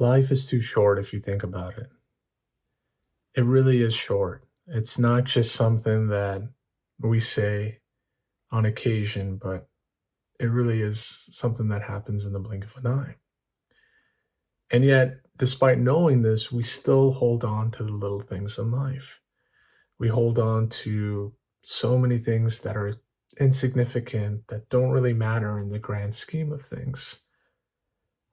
Life is too short if you think about it. It really is short. It's not just something that we say on occasion, but it really is something that happens in the blink of an eye. And yet, despite knowing this, we still hold on to the little things in life. We hold on to so many things that are insignificant, that don't really matter in the grand scheme of things.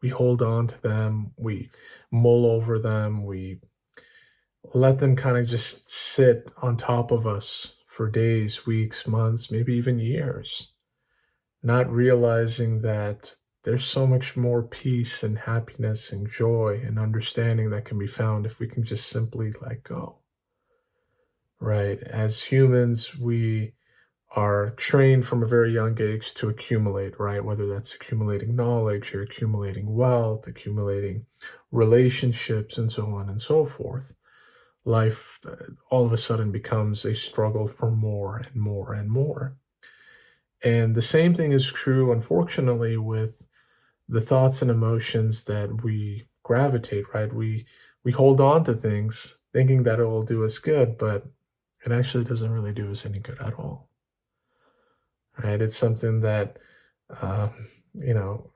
We hold on to them, we mull over them, we let them kind of just sit on top of us for days, weeks, months, maybe even years, not realizing that there's so much more peace and happiness and joy and understanding that can be found if we can just simply let go, right? As humans, we are trained from a very young age to accumulate, right? Whether that's accumulating knowledge or accumulating wealth, accumulating relationships, and so on and so forth. Life all of a sudden becomes a struggle for more and more and more. And the same thing is true, unfortunately, with the thoughts and emotions that we gravitate, right? We hold on to things thinking that it will do us good, but it actually doesn't really do us any good at all, right? It's something that, you know,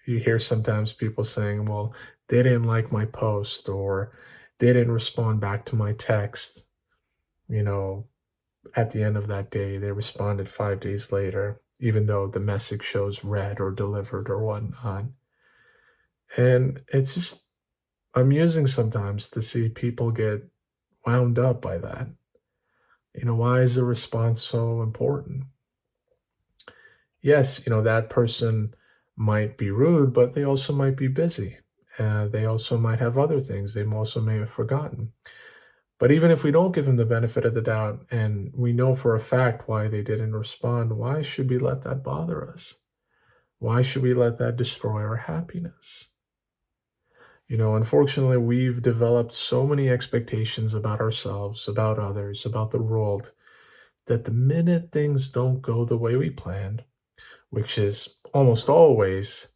you hear sometimes people saying, well, they didn't like my post or they didn't respond back to my text, you know, at the end of that day, they responded 5 days later, even though the message shows read or delivered or whatnot. And it's just amusing sometimes to see people get wound up by that. Why is the response so important? Yes, that person might be rude, but they also might be busy. They also might have other things. They also may have forgotten. But even if we don't give them the benefit of the doubt and we know for a fact why they didn't respond, why should we let that bother us? Why should we let that destroy our happiness? Unfortunately, we've developed so many expectations about ourselves, about others, about the world, that the minute things don't go the way we planned, which is almost always,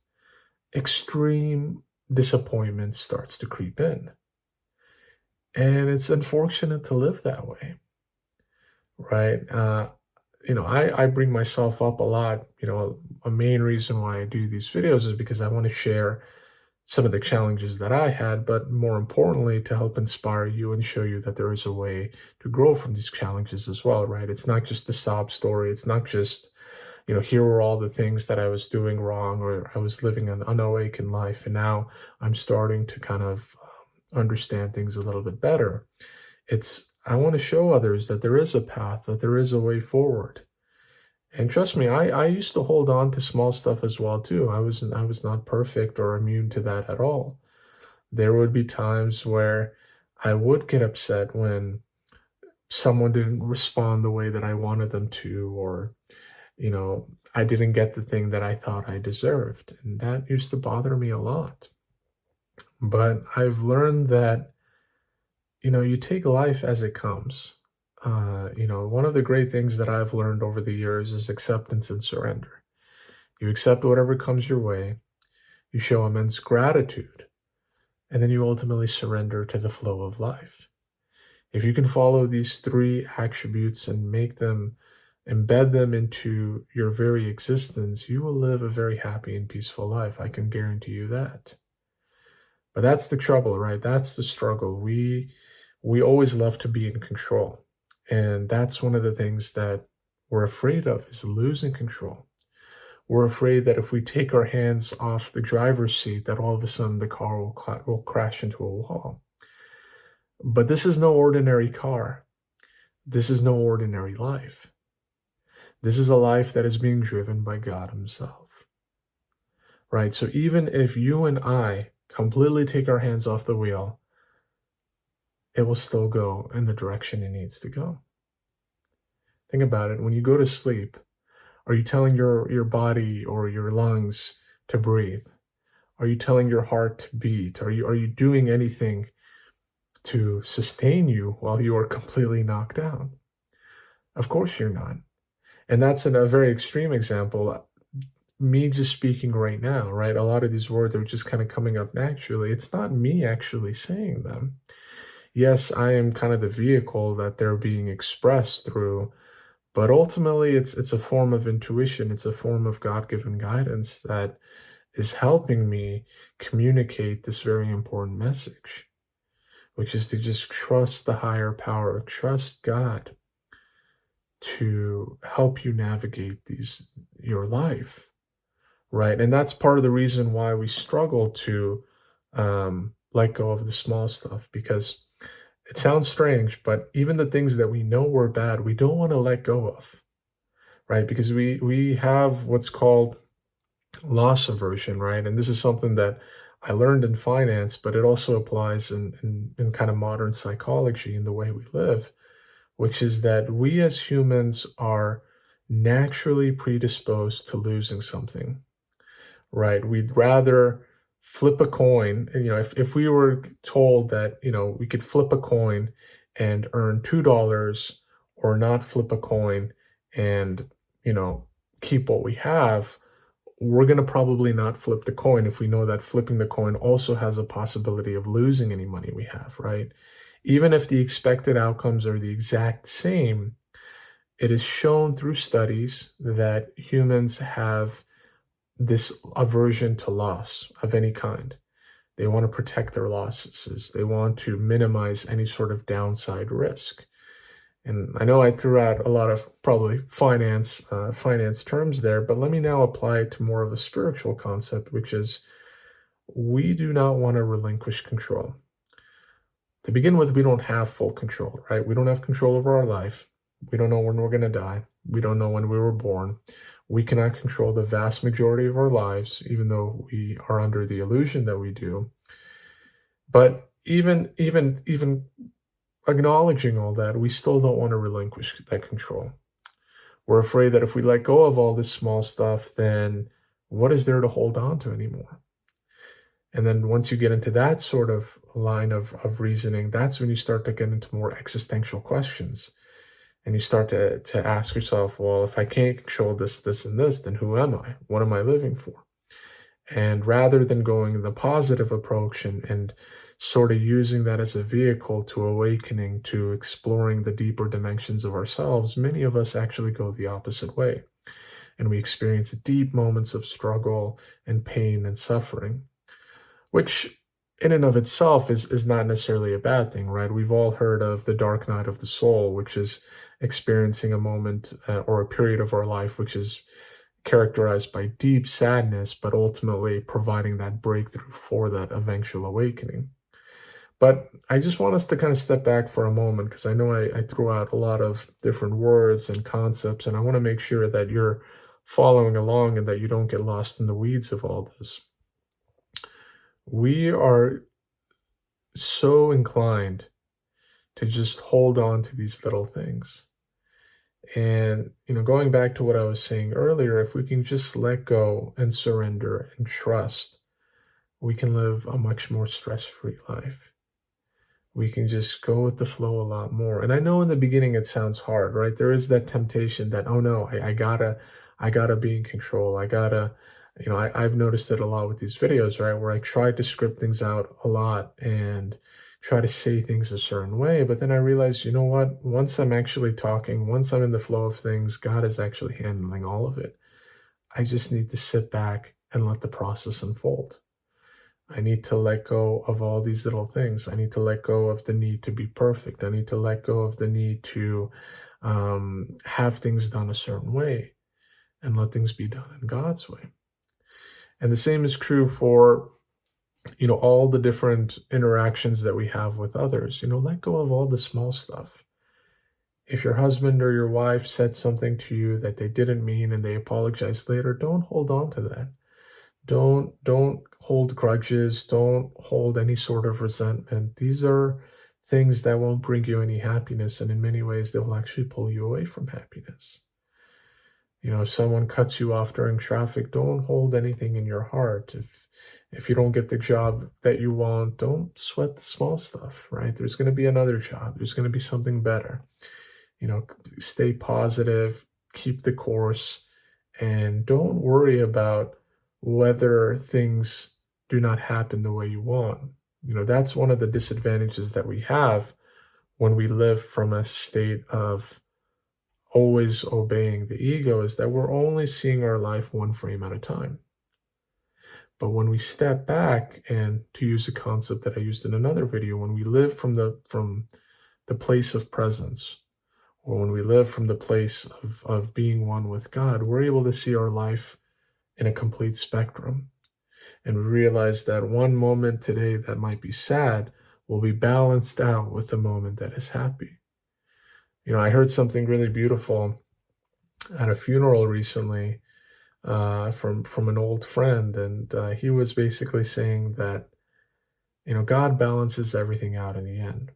extreme disappointment starts to creep in. And it's unfortunate to live that way, right? I bring myself up a lot. A main reason why I do these videos is because I want to share some of the challenges that I had, but more importantly, to help inspire you and show you that there is a way to grow from these challenges as well, right? It's not just a sob story. It's not just, here were all the things that I was doing wrong or I was living an unawakened life. And now I'm starting to kind of understand things a little bit better. I want to show others that there is a path, that there is a way forward. And trust me, I used to hold on to small stuff as well too. I was not perfect or immune to that at all. There would be times where I would get upset when someone didn't respond the way that I wanted them to, or, I didn't get the thing that I thought I deserved. And that used to bother me a lot. But I've learned that, you take life as it comes. One of the great things that I've learned over the years is acceptance and surrender. You accept whatever comes your way, you show immense gratitude, and then you ultimately surrender to the flow of life. If you can follow these three attributes and embed them into your very existence, you will live a very happy and peaceful life. I can guarantee you that. But that's the trouble, right? That's the struggle. We always love to be in control. And that's one of the things that we're afraid of is losing control. We're afraid that if we take our hands off the driver's seat, that all of a sudden the car will crash into a wall. But this is no ordinary car. This is no ordinary life. This is a life that is being driven by God Himself, right? So even if you and I completely take our hands off the wheel, it will still go in the direction it needs to go. Think about it. When you go to sleep, are you telling your body or your lungs to breathe? Are you telling your heart to beat? Are you doing anything to sustain you while you are completely knocked down? Of course you're not. And that's a very extreme example. me just speaking right now, right? A lot of these words are just kind of coming up naturally. It's not me actually saying them. Yes, I am kind of the vehicle that they're being expressed through, but ultimately it's a form of intuition. It's a form of God-given guidance that is helping me communicate this very important message, which is to just trust the higher power, trust God to help you navigate your life, right? And that's part of the reason why we struggle to let go of the small stuff, because it sounds strange, but even the things that we know were bad, we don't want to let go of, right? Because we have what's called loss aversion, right? And this is something that I learned in finance, but it also applies in kind of modern psychology in the way we live, which is that we as humans are naturally predisposed to losing something, right? We'd rather flip a coin. And, if we were told that, we could flip a coin and earn $2 or not flip a coin and, you know, keep what we have, we're going to probably not flip the coin if we know that flipping the coin also has a possibility of losing any money we have, right? Even if the expected outcomes are the exact same, it is shown through studies that humans have this aversion to loss of any kind. They want to protect their losses. They want to minimize any sort of downside risk. And I know I threw out a lot of probably finance terms there, but let me now apply it to more of a spiritual concept, which is we do not want to relinquish control. To begin with, we don't have full control, right? We don't have control over our life. We don't know when we're going to die. We don't know when we were born. We cannot control the vast majority of our lives, even though we are under the illusion that we do. But even acknowledging all that, we still don't want to relinquish that control. We're afraid that if we let go of all this small stuff, then what is there to hold on to anymore? And then once you get into that sort of line of reasoning, that's when you start to get into more existential questions. And you start to ask yourself, well, if I can't control this, this, and this, then who am I? What am I living for? And rather than going the positive approach and sort of using that as a vehicle to awakening, to exploring the deeper dimensions of ourselves, many of us actually go the opposite way. And we experience deep moments of struggle and pain and suffering, which in and of itself is not necessarily a bad thing, right? We've all heard of the dark night of the soul, which is experiencing a moment or a period of our life which is characterized by deep sadness, but ultimately providing that breakthrough for that eventual awakening. But I just want us to kind of step back for a moment because I know I threw out a lot of different words and concepts, and I want to make sure that you're following along and that you don't get lost in the weeds of all this. We are so inclined to just hold on to these little things. And, going back to what I was saying earlier, if we can just let go and surrender and trust, we can live a much more stress free life. We can just go with the flow a lot more. And I know in the beginning it sounds hard, right? There is that temptation that, oh no, I gotta be in control. I've noticed it a lot with these videos, right? Where I try to script things out a lot and try to say things a certain way. But then I realize, you know what? Once I'm actually talking, once I'm in the flow of things, God is actually handling all of it. I just need to sit back and let the process unfold. I need to let go of all these little things. I need to let go of the need to be perfect. I need to let go of the need to have things done a certain way and let things be done in God's way. And the same is true for, all the different interactions that we have with others. Let go of all the small stuff. If your husband or your wife said something to you that they didn't mean and they apologize later, don't hold on to that. Don't hold grudges, don't hold any sort of resentment. These are things that won't bring you any happiness, and in many ways they will actually pull you away from happiness. If someone cuts you off during traffic, don't hold anything in your heart. If you don't get the job that you want, don't sweat the small stuff, right? There's going to be another job. There's going to be something better. You know, Stay positive, keep the course, and don't worry about whether things do not happen the way you want. That's one of the disadvantages that we have when we live from a state of always obeying the ego, is that we're only seeing our life one frame at a time. But when we step back, and to use a concept that I used in another video, when we live from the place of presence, or when we live from the place of being one with God, we're able to see our life in a complete spectrum. And we realize that one moment today that might be sad will be balanced out with a moment that is happy. I heard something really beautiful at a funeral recently, from an old friend, and he was basically saying that God balances everything out in the end.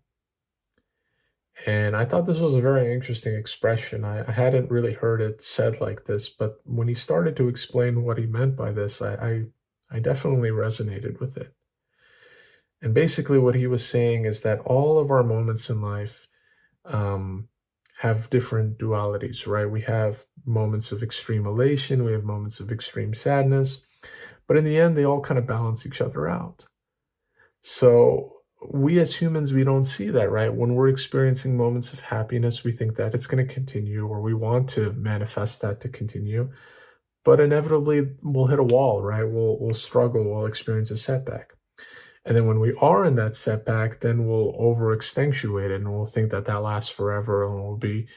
And I thought this was a very interesting expression. I hadn't really heard it said like this, but when he started to explain what he meant by this, I definitely resonated with it. And basically, what he was saying is that all of our moments in life um, have different dualities, right? We have moments of extreme elation, we have moments of extreme sadness, but in the end, they all kind of balance each other out. So we as humans, we don't see that, right? When we're experiencing moments of happiness, we think that it's going to continue, or we want to manifest that to continue, but inevitably we'll hit a wall, right? We'll struggle, we'll experience a setback. And then when we are in that setback, then we'll over accentuate it, and we'll think that that lasts forever, and we'll be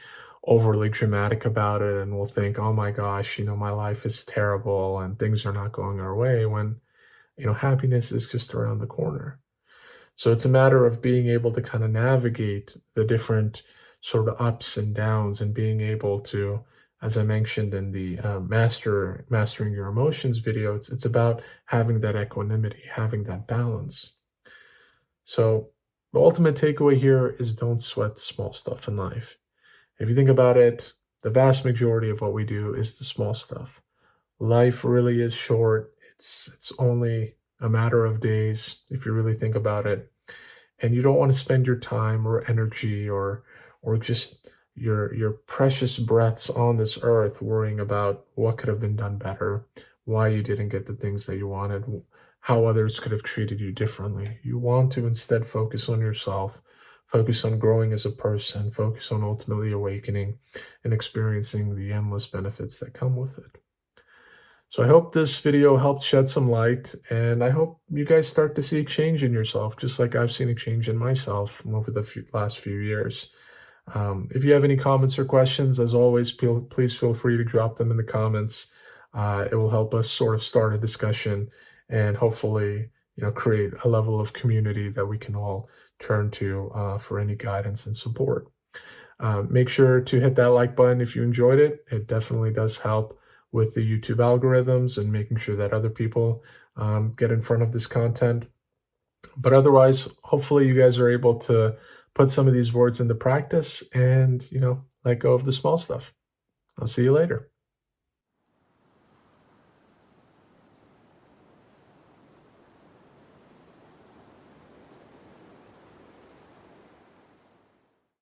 overly dramatic about it, and we'll think, oh my gosh, my life is terrible and things are not going our way, when happiness is just around the corner. So it's a matter of being able to kind of navigate the different sort of ups and downs, and being able to, as I mentioned in the mastering your emotions video, it's about having that equanimity, having that balance. So the ultimate takeaway here is, don't sweat the small stuff in life. If you think about it, the vast majority of what we do is the small stuff. Life really is short. It's only a matter of days if you really think about it, and you don't want to spend your time or energy, or just your precious breaths on this earth worrying about what could have been done better, why you didn't get the things that you wanted, how others could have treated you differently. You want to instead focus on yourself, focus on growing as a person, focus on ultimately awakening and experiencing the endless benefits that come with it. So I hope this video helped shed some light, and I hope you guys start to see a change in yourself, just like I've seen a change in myself over the last few years. If you have any comments or questions, as always, please feel free to drop them in the comments. It will help us sort of start a discussion, and hopefully, create a level of community that we can all turn to for any guidance and support. Make sure to hit that like button if you enjoyed it. It definitely does help with the YouTube algorithms and making sure that other people get in front of this content. But otherwise, hopefully you guys are able to put some of these words into practice, and, let go of the small stuff. I'll see you later.